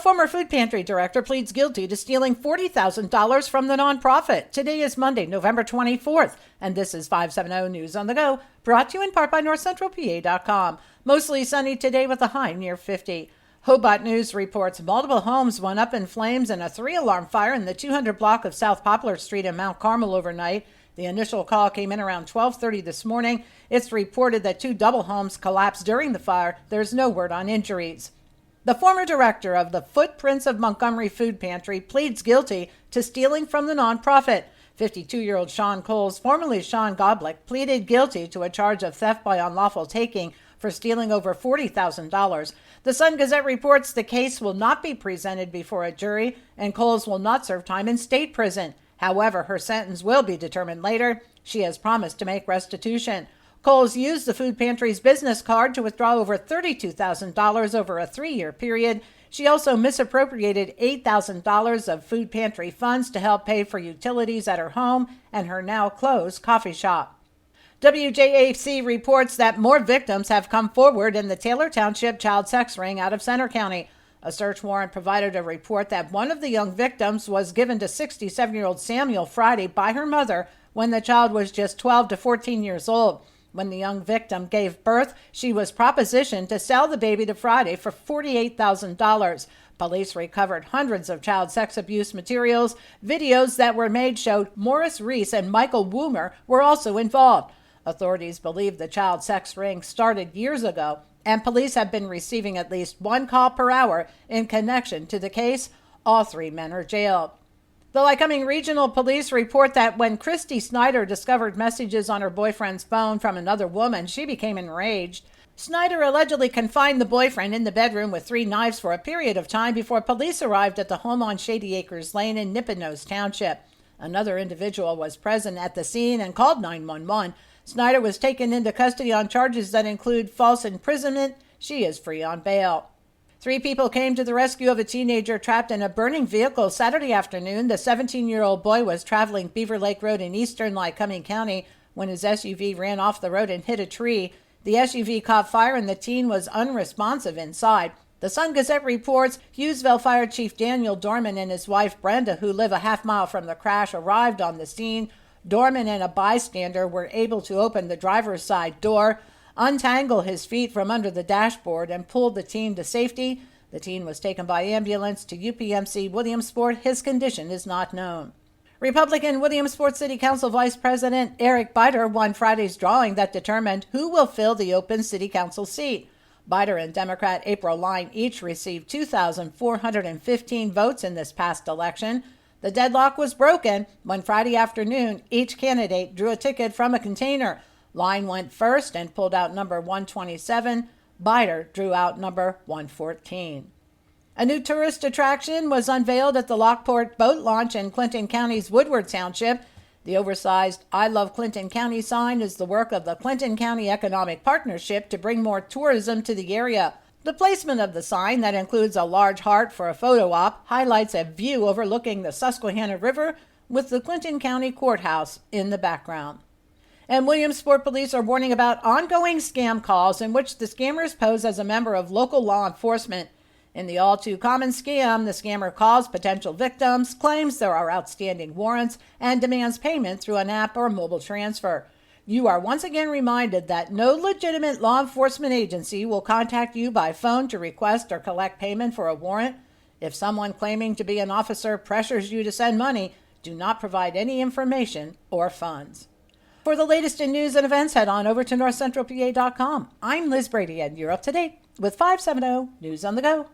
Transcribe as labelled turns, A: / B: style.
A: former food pantry director pleads guilty to stealing $40,000 from the nonprofit. Today is Monday, November 24th, and this is 570 News on the Go, brought to you in part by NorthCentralPA.com. Mostly sunny today with a high near 50. Hobart News reports multiple homes went up in flames in a 3-alarm fire in the 200 block of South Poplar Street in Mount Carmel overnight. The initial call came in around 12:30 this morning. It's reported that 2 double homes collapsed during the fire. There's no word on injuries. The former director of the Footprints of Montgomery Food Pantry pleads guilty to stealing from the nonprofit. 52-year-old Sean Coles, formerly Sean Goblick, pleaded guilty to a charge of theft by unlawful taking for stealing over $40,000. The Sun-Gazette reports the case will not be presented before a jury, and Coles will not serve time in state prison. However, her sentence will be determined later. She has promised to make restitution. Coles used the food pantry's business card to withdraw over $32,000 over a 3-year period. She also misappropriated $8,000 of food pantry funds to help pay for utilities at her home and her now closed coffee shop. WJAC reports that more victims have come forward in the Taylor Township child sex ring out of Center County. A search warrant provided a report that one of the young victims was given to 67-year-old Samuel Friday by her mother when the child was just 12 to 14 years old. When the young victim gave birth, she was propositioned to sell the baby to Friday for $48,000. Police recovered hundreds of child sex abuse materials. Videos that were made showed Morris Reese and Michael Woomer were also involved. Authorities believe the child sex ring started years ago, and police have been receiving at least 1 call per hour in connection to the case. All 3 men are jailed. The Lycoming Regional Police report that when Christy Snyder discovered messages on her boyfriend's phone from another woman, she became enraged. Snyder allegedly confined the boyfriend in the bedroom with 3 knives for a period of time before police arrived at the home on Shady Acres Lane in Nippenose Township. Another individual was present at the scene and called 911. Snyder was taken into custody on charges that include false imprisonment. She is free on bail. 3 people came to the rescue of a teenager trapped in a burning vehicle Saturday afternoon. The 17-year-old boy was traveling Beaver Lake Road in eastern Lycoming County when his SUV ran off the road and hit a tree. The SUV caught fire and the teen was unresponsive inside. The Sun-Gazette reports Hughesville Fire Chief Daniel Dorman and his wife Brenda, who live a half-mile from the crash, arrived on the scene. Dorman and a bystander were able to open the driver's side door, untangle his feet from under the dashboard, and pulled the teen to safety. The teen was taken by ambulance to UPMC Williamsport. His condition is not known. Republican Williamsport City Council Vice President Eric Bider won Friday's drawing that determined who will fill the open city council seat. Bider and Democrat April Line each received 2,415 votes in this past election. The deadlock was broken when Friday afternoon each candidate drew a ticket from a container. Line went first and pulled out number 127. Bider drew out number 114. A new tourist attraction was unveiled at the Lockport boat launch in Clinton County's Woodward Township. The oversized I Love Clinton County sign is the work of the Clinton County Economic Partnership to bring more tourism to the area. The placement of the sign, that includes a large heart for a photo op, highlights a view overlooking the Susquehanna River with the Clinton County Courthouse in the background. And Williamsport police are warning about ongoing scam calls in which the scammers pose as a member of local law enforcement. In the all-too-common scam, the scammer calls potential victims, claims there are outstanding warrants, and demands payment through an app or mobile transfer. You are once again reminded that no legitimate law enforcement agency will contact you by phone to request or collect payment for a warrant. If someone claiming to be an officer pressures you to send money, do not provide any information or funds. For the latest in news and events, head on over to NorthCentralPA.com. I'm Liz Brady, and you're up to date with 570 News on the Go.